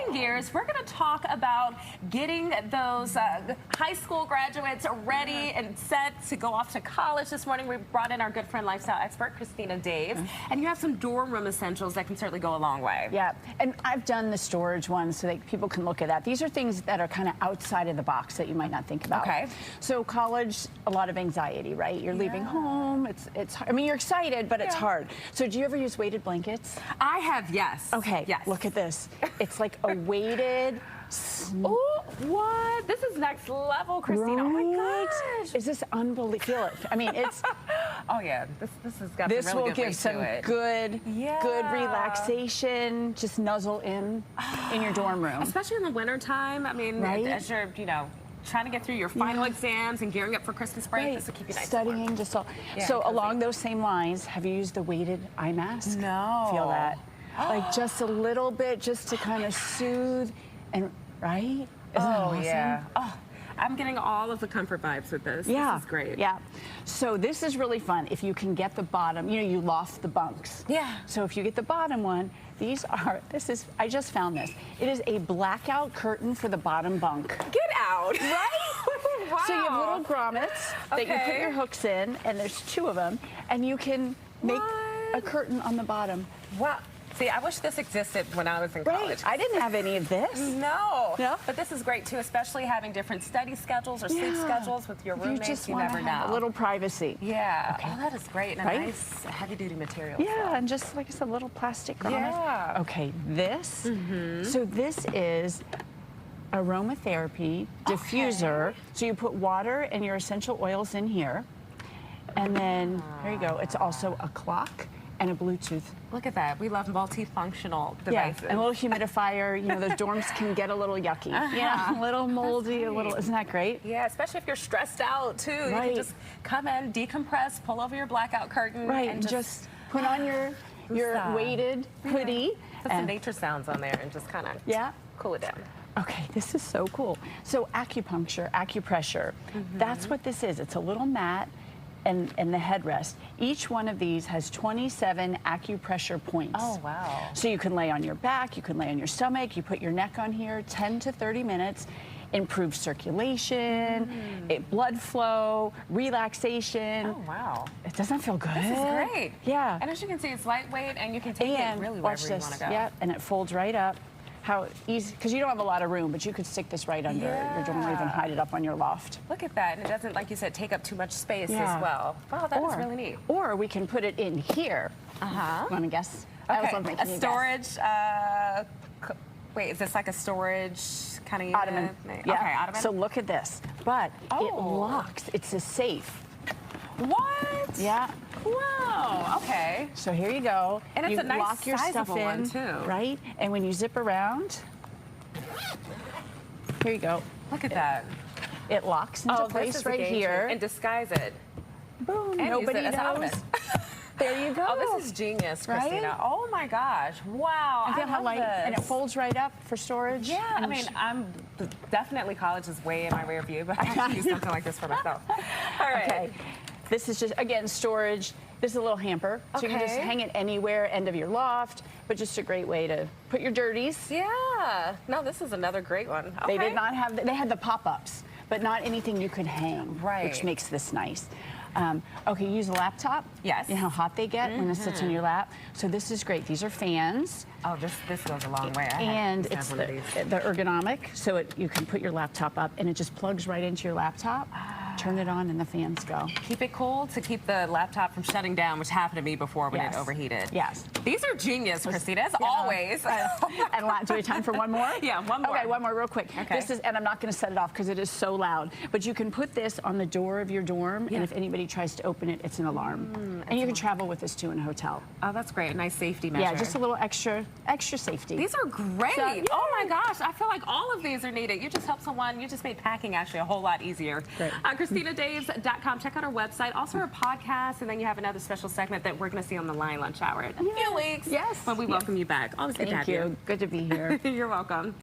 shifting gears, we're going to talk about getting those high school graduates ready and set to go off to college. This morning we brought in our good friend, lifestyle expert, Christina Daves, and you have some dorm room essentials that can certainly go a long way. Yeah, and I've done the storage ones so that people can look at that. These are things that are kind of outside of the box that you might not think about. Okay. So college, a lot of anxiety, right? You're leaving home. It's I mean, you're excited, but it's hard. So do you ever use weighted blankets? I have, yes. Okay, yes. Look at this. It's like a weighted... Oh, what? This is next level, Christina. Right? Oh my gosh. Is this unbelievable? Feel it. I mean, it's... Oh yeah, this has got this some really will good give weight some to it. good relaxation. Just nuzzle in your dorm room. Especially in the wintertime. I mean, as you're, trying to get through your final exams and gearing up for Christmas break, this will keep you nice Studying, and warm. just all. Yeah, so cozy. along those same lines, have you used the weighted eye mask? No. Feel that? Like just a little bit, just to kind of soothe and, right? Isn't that awesome? Yeah. Oh, I'm getting all of the comfort vibes with this. Yeah. This is great. Yeah. So this is really fun. If you can get the bottom, you loft the bunks. Yeah. So if you get the bottom one, I just found this. It is a blackout curtain for the bottom bunk. Get out. Right? Wow. So you have little grommets that you put your hooks in, and there's 2 of them, and you can make a curtain on the bottom. Wow. See, I wish this existed when I was in college. I didn't have any of this. No. No. But this is great, too, especially having different study schedules or sleep schedules with your roommates. You never know. A little privacy. Yeah. Okay. Oh, that is great. And a nice heavy-duty material. Yeah, and just, like I said, little plastic grommet. Yeah. Okay, this. So this is aromatherapy diffuser. So you put water and your essential oils in here. And then, here you go. It's also a clock and a Bluetooth. Look at that. We love multifunctional devices. Yeah, and a little humidifier. Those dorms can get a little yucky. Yeah, a little moldy, a little, isn't that great? Yeah, especially if you're stressed out, too. You can just come in, decompress, pull over your blackout curtain. Right, and just put on your weighted hoodie. Put some nature sounds on there and just kind of cool it down. Okay, this is so cool. So acupressure, that's what this is. It's a little mat and the headrest. Each one of these has 27 acupressure points. Oh, wow. So you can lay on your back, you can lay on your stomach, you put your neck on here, 10 to 30 minutes, improves circulation, blood flow, relaxation. Oh, wow. It doesn't feel good. This is great. Yeah. And as you can see, it's lightweight and you can take it really wherever you want to go. Yeah, and it folds right up. How easy, because you don't have a lot of room, but you could stick this right under your dorm or even hide it up on your loft. Look at that, and it doesn't, like you said, take up too much space as well. Wow, that is really neat. Or we can put it in here. Want to guess? Okay. I always love making a storage, wait, is this like a storage kind of ottoman? Yeah. Okay, ottoman. So look at this, but it locks. It's a safe. What? Yeah. Wow. Okay. So here you go. And it's you a nice lock your stuff in, one too. Right? And when you zip around, here you go. Look at that. It locks into place right here. And disguise it. Boom. And Nobody use it as knows. There you go. Oh, this is genius, Christina. Right? Oh my gosh. Wow. I feel how light, this. and it folds right up for storage. Yeah, I mean, I'm definitely college is way in my rear view, but I have to use something like this for myself. All right. Okay. This is just, again, storage. This is a little hamper. So you can just hang it anywhere, end of your loft, but just a great way to put your dirties. Yeah. No, this is another great one. Okay. They did not have, they had the pop-ups, but not anything you could hang, right, which makes this nice. Okay, use a laptop. Yes. You know how hot they get when it sits on your lap. So this is great. These are fans. Oh, this goes a long way. And it's the ergonomic, so you can put your laptop up, and it just plugs right into your laptop. Turn it on, and the fans go. Keep it cool to keep the laptop from shutting down, which happened to me before when it overheated. Yes. These are genius, Christina, as always. And do we have time for one more? Yeah, one more. Okay, one more real quick. Okay. This is, and I'm not going to set it off because it is so loud, but you can put this on the door of your dorm, and if anybody tries to open it, it's an alarm. And you can travel with this too in a hotel. Oh, that's great. A nice safety measure. Yeah, just a little extra safety. These are great. So, oh my gosh, I feel like all of these are needed. You just helped someone. You just made packing actually a whole lot easier. Great. ChristinaDaves.com. Check out our website, also our podcast, and then you have another special segment that we're going to see on the Line Lunch Hour in a few weeks. Yes. When we welcome you back. Always good to have you. Thank you. Good to be here. You're welcome.